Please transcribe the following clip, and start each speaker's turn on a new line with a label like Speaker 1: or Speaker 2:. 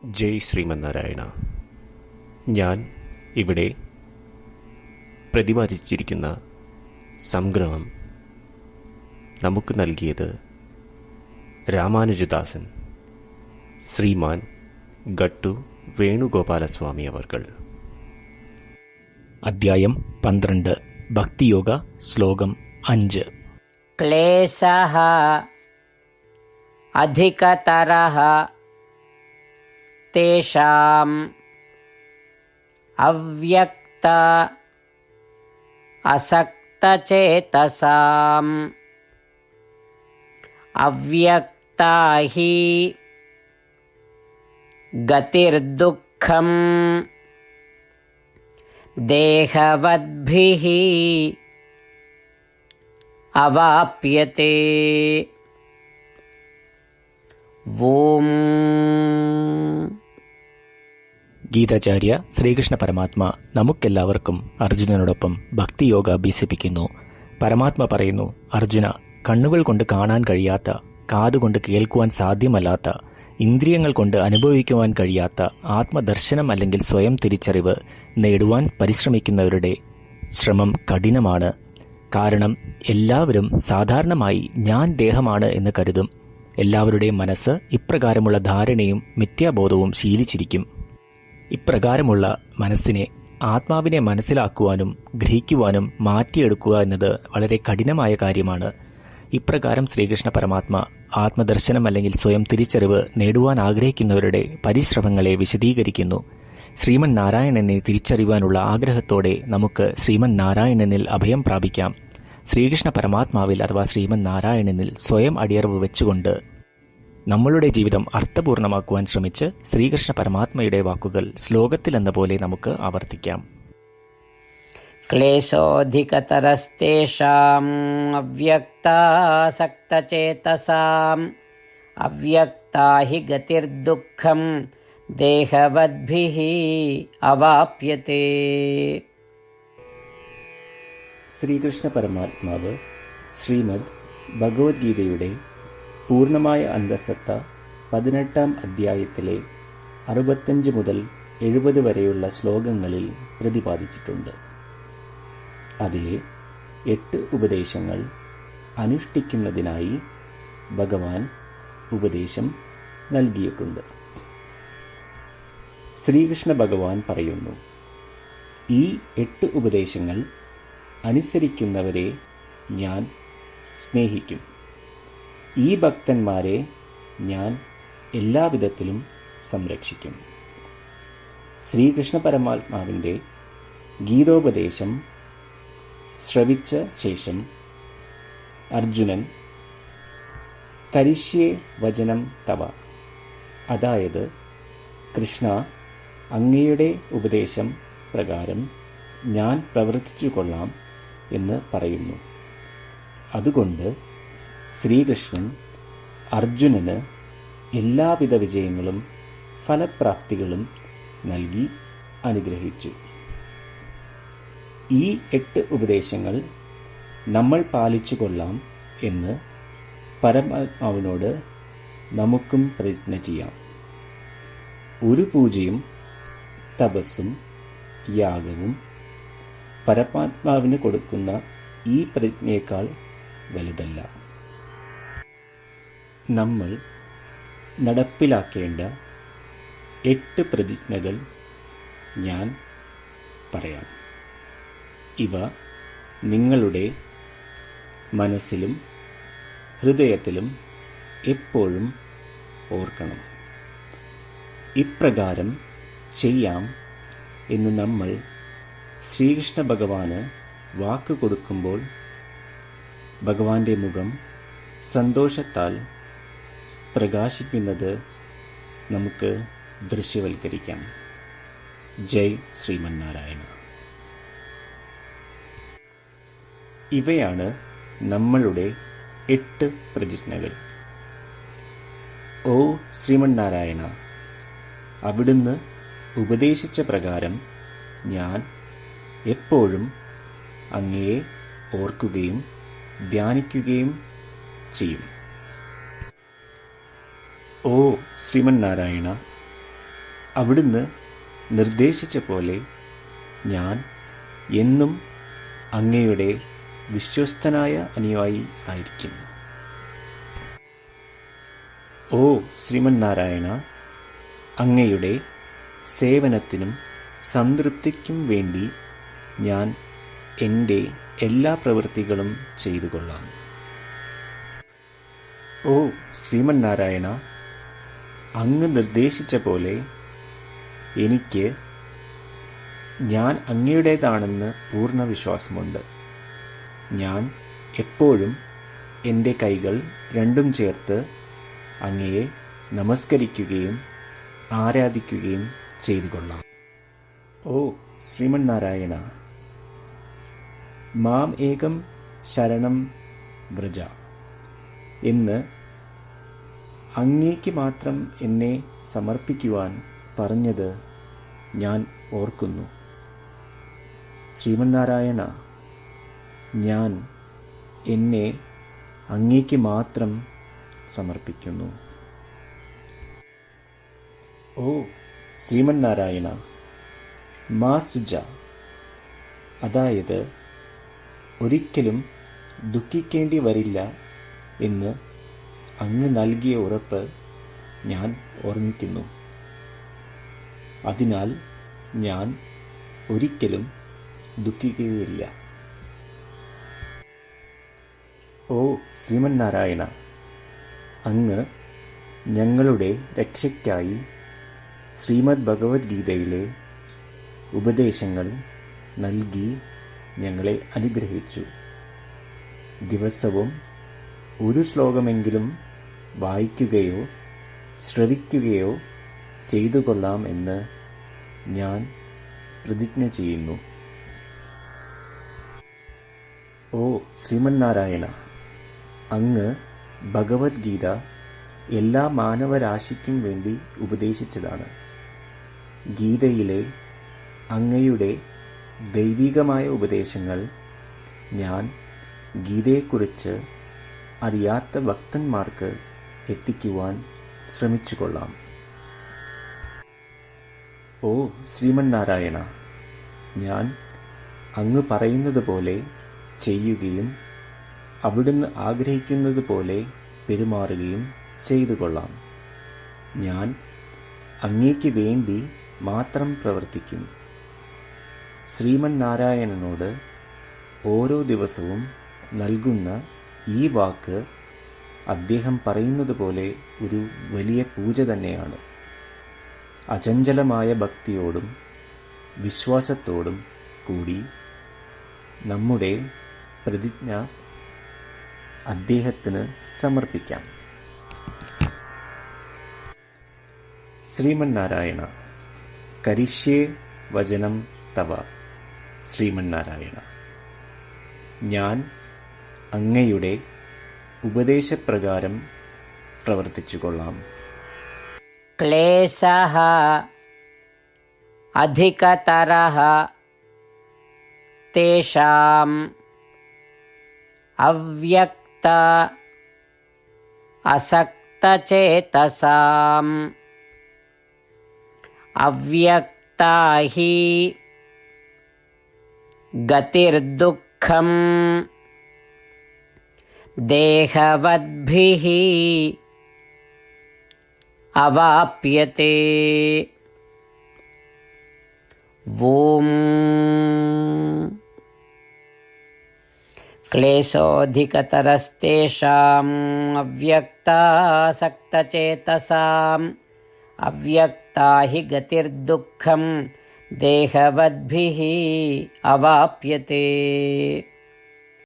Speaker 1: ജയ് ശ്രീമന്നാരായണ. ഞാൻ ഇവിടെ പ്രതിപാദിച്ചിരിക്കുന്ന സംഗ്രഹം നമുക്ക് നൽകിയത് രാമാനുജദാസൻ ശ്രീമാൻ ഗട്ടു വേണുഗോപാലസ്വാമി അവർകൾ.
Speaker 2: അധ്യായം 12 ഭക്തിയോഗ ശ്ലോകം 5.
Speaker 3: ക്ലേശഃ അധികതരഃ തേഷാം അവ്യക്ത അസക്തചേതസാം അവ്യക്താ ഹി ഗതിർദുഃഖം ദേഹവദ്ഭിഃ അവാപ്യത്തെ. ഓം.
Speaker 2: ഗീതാചാര്യ ശ്രീകൃഷ്ണ പരമാത്മ നമുക്കെല്ലാവർക്കും അർജുനനോടൊപ്പം ഭക്തിയോഗ അഭ്യസിപ്പിക്കുന്നു. പരമാത്മ പറയുന്നു, അർജുന, കണ്ണുകൾ കൊണ്ട് കാണാൻ കഴിയാത്ത, കാതുകൊണ്ട് കേൾക്കുവാൻ സാധ്യമല്ലാത്ത, ഇന്ദ്രിയങ്ങൾ കൊണ്ട് അനുഭവിക്കുവാൻ കഴിയാത്ത ആത്മദർശനം അല്ലെങ്കിൽ സ്വയം തിരിച്ചറിവ് നേടുവാൻ പരിശ്രമിക്കുന്നവരുടെ ശ്രമം കഠിനമാണ്. കാരണം എല്ലാവരും സാധാരണമായി ഞാൻ ദേഹമാണ് എന്ന് കരുതും. എല്ലാവരുടെയും മനസ്സ് ഇപ്രകാരമുള്ള ധാരണയും മിഥ്യാബോധവും ശീലിച്ചിരിക്കും. ഇപ്രകാരമുള്ള മനസ്സിനെ, ആത്മാവിനെ മനസ്സിലാക്കുവാനും ഗ്രഹിക്കുവാനും മാറ്റിയെടുക്കുക എന്നത് വളരെ കഠിനമായ കാര്യമാണ്. ഇപ്രകാരം ശ്രീകൃഷ്ണ പരമാത്മ ആത്മദർശനം അല്ലെങ്കിൽ സ്വയം തിരിച്ചറിവ് നേടുവാൻ ആഗ്രഹിക്കുന്നവരുടെ പരിശ്രമങ്ങളെ വിശദീകരിക്കുന്നു. ശ്രീമൻ നാരായണനെ തിരിച്ചറിയുവാനുള്ള ആഗ്രഹത്തോടെ നമുക്ക് ശ്രീമൻ നാരായണനിൽ അഭയം പ്രാപിക്കാം. ശ്രീകൃഷ്ണ പരമാത്മാവിൽ അഥവാ ശ്രീമൻ നാരായണനിൽ സ്വയം അടിയറവ് വെച്ചുകൊണ്ട് നമ്മളുടെ ജീവിതം അർത്ഥപൂർണമാക്കുവാൻ ശ്രമിച്ച് ശ്രീകൃഷ്ണ പരമാത്മയുടെ വാക്കുകൾ ശ്ലോകത്തിലെന്ന പോലെ നമുക്ക് ആവർത്തിക്കാം.
Speaker 3: ക്ലേശോധികതരസ്തേഷാം അവ്യക്താസക്തചേതസാം അവ്യക്താ ഹി ഗതിർദുഃഖം ദേഹവദ്ഭിഃ അവാപ്യത്തെ.
Speaker 4: ശ്രീകൃഷ്ണ പരമാത്മാവ് ശ്രീമദ് ഭഗവത്ഗീതയുടെ പൂർണ്ണമായ അന്തസത്ത 18-ാം അധ്യായത്തിലെ 65 മുതൽ 70 വരെയുള്ള ശ്ലോകങ്ങളിൽ പ്രതിപാദിച്ചിട്ടുണ്ട്. അതിലെ 8 ഉപദേശങ്ങൾ അനുഷ്ഠിക്കുന്നതിനായി ഭഗവാൻ ഉപദേശം നൽകിയിട്ടുണ്ട്. ശ്രീകൃഷ്ണ ഭഗവാൻ പറയുന്നു, ഈ 8 ഉപദേശങ്ങൾ അനുസരിക്കുന്നവരെ ഞാൻ സ്നേഹിക്കും. ഈ ഭക്തന്മാരെ ഞാൻ എല്ലാവിധത്തിലും സംരക്ഷിക്കും. ശ്രീകൃഷ്ണ പരമാത്മാവിൻ്റെ ഗീതോപദേശം ശ്രവിച്ച ശേഷം അർജുനൻ കരിഷ്യേ വചനം തവ, അതായത് കൃഷ്ണ, അങ്ങയുടെ ഉപദേശം പ്രകാരം ഞാൻ പ്രവർത്തിച്ചു കൊള്ളാം എന്ന് പറയുന്നു. അതുകൊണ്ട് ശ്രീകൃഷ്ണൻ അർജുനന് എല്ലാവിധ വിജയങ്ങളും ഫലപ്രാപ്തികളും നൽകി അനുഗ്രഹിച്ചു. ഈ 8 ഉപദേശങ്ങൾ നമ്മൾ പാലിച്ചു കൊള്ളാം എന്ന് പരമാത്മാവിനോട് നമുക്കും പ്രതിജ്ഞ ചെയ്യാം. ഒരു പൂജയും തപസ്സും യാഗവും പരമാത്മാവിന് കൊടുക്കുന്ന ഈ പ്രതിജ്ഞയേക്കാൾ വലുതല്ല. നമ്മൾ നടപ്പിലാക്കേണ്ട 8 പ്രതിജ്ഞകൾ ഞാൻ പറയാം. ഇവ നിങ്ങളുടെ മനസ്സിലും ഹൃദയത്തിലും എപ്പോഴും ഓർക്കണം. ഇപ്രകാരം ചെയ്യാം എന്ന് നമ്മൾ ശ്രീകൃഷ്ണ ഭഗവാന് വാക്ക് കൊടുക്കുമ്പോൾ ഭഗവാന്റെ മുഖം സന്തോഷത്താൽ പ്രകാശിക്കുന്നത് നമുക്ക് ദൃശ്യവൽക്കരിക്കാം. ജയ് ശ്രീമന്നാരായണ. ഇവയാണ് നമ്മളുടെ 8 പ്രതിജ്ഞകൾ. ഓ ശ്രീമന്നാരായണ, അവിടുന്ന് ഉപദേശിച്ച പ്രകാരം ഞാൻ എപ്പോഴും അങ്ങയെ ഓർക്കുകയും ധ്യാനിക്കുകയും ചെയ്യും. ഓ ശ്രീമന്നാരായണ, അവിടുന്ന് നിർദ്ദേശിച്ച പോലെ ഞാൻ എന്നും അങ്ങയുടെ വിശ്വസ്തനായ അനുയായി ആയിരിക്കുന്നു. ഓ ശ്രീമന്നാരായണ, അങ്ങയുടെ സേവനത്തിനും സംതൃപ്തിക്കും വേണ്ടി ഞാൻ എൻ്റെ എല്ലാ പ്രവൃത്തികളും ചെയ്തു കൊള്ളാം. ഓ ശ്രീമന്നാരായണ, അങ്ങ് നിർദ്ദേശിച്ച പോലെ എനിക്ക് ഞാൻ അങ്ങയുടേതാണെന്ന് പൂർണ്ണ വിശ്വാസമുണ്ട്. ഞാൻ എപ്പോഴും എൻ്റെ കൈകൾ രണ്ടും ചേർത്ത് അങ്ങയെ നമസ്കരിക്കുകയും ആരാധിക്കുകയും ചെയ്തു കൊള്ളാം. ഓ ശ്രീമന്നാരായണ, മാം ഏകം ശരണം വ്രജ എന്ന് അങ്ങേക്ക് മാത്രം എന്നെ സമർപ്പിക്കുവാൻ പറഞ്ഞത് ഞാൻ ഓർക്കുന്നു. ശ്രീമന്നാരായണ, ഞാൻ എന്നെ അങ്ങേക്ക് മാത്രം സമർപ്പിക്കുന്നു. ഓ ശ്രീമന്നാരായണ, മാ സുജ, അതായത് ഒരിക്കലും ദുഃഖിക്കേണ്ടി വരില്ല എന്ന് അങ്ങ് നൽകിയ ഉറപ്പ് ഞാൻ ഓർമ്മിക്കുന്നു. അതിനാൽ ഞാൻ ഒരിക്കലും ദുഃഖിക്കുകയില്ല. ഓ ശ്രീമന്നാരായണ, അങ്ങ് ഞങ്ങളുടെ രക്ഷയ്ക്കായി ശ്രീമദ് ഭഗവത്ഗീതയിലെ ഉപദേശങ്ങൾ നൽകി ഞങ്ങളെ അനുഗ്രഹിച്ചു. ദിവസവും ഒരു ശ്ലോകമെങ്കിലും വായിക്കുകയോ ശ്രവിക്കുകയോ ചെയ്തു കൊള്ളാം എന്ന് ഞാൻ പ്രതിജ്ഞ ചെയ്യുന്നു. ഓ ശ്രീമന്നാരായണ, അങ്ങ് ഭഗവത്ഗീത എല്ലാ മാനവരാശിക്കും വേണ്ടി ഉപദേശിച്ചതാണ്. ഗീതയിലെ അങ്ങയുടെ ദൈവികമായ ഉപദേശങ്ങൾ ഞാൻ ഗീതയെക്കുറിച്ച് അറിയാത്ത ഭക്തന്മാർക്ക് എത്തിക്കുവാൻ ശ്രമിച്ചുകൊള്ളാം. ഓ ശ്രീമന്നാരായണ, ഞാൻ അങ്ങ് പറയുന്നത് പോലെ ചെയ്യുകയും അവിടുന്ന് ആഗ്രഹിക്കുന്നത് പോലെ പെരുമാറുകയും ചെയ്തു കൊള്ളാം. ഞാൻ അങ്ങേക്ക് വേണ്ടി മാത്രം പ്രവർത്തിക്കും. ശ്രീമന്നാരായണനോട് ഓരോ ദിവസവും നൽകുന്ന ഈ വാക്ക് അദ്ദേഹം പറയുന്നത് പോലെ ഒരു വലിയ പൂജ തന്നെയാണ്. അചഞ്ചലമായ ഭക്തിയോടും വിശ്വാസത്തോടും കൂടി നമ്മുടെ പ്രതിജ്ഞ അദ്ദേഹത്തിന് സമർപ്പിക്കാം. ശ്രീമന്നാരായണ, കരിഷ്യേ വചനം തവ. ശ്രീമന്നാരായണ, ഞാൻ അങ്ങയുടെ ഉപദേശപ്രകാരം പ്രവർത്തിച്ചുകൊള്ളാം.
Speaker 3: ക്ലേശഃ അധികതരഃ തേഷാം അവ്യക്ത അസക്തചേതസാം അവ്യക്താ ഹി ഗതിർദുഃഖം ദേഹവദ്ഭിഃ അവാപ്യത്തെ. Om ക്ലേശോऽധികതരസ്തേഷാം അവ്യക്താസക്തചേതസാം അവ്യക്താ he ഗതിർദുഃഖം ദേഹവദ്ഭിഃ അവാപ്യത്തെ.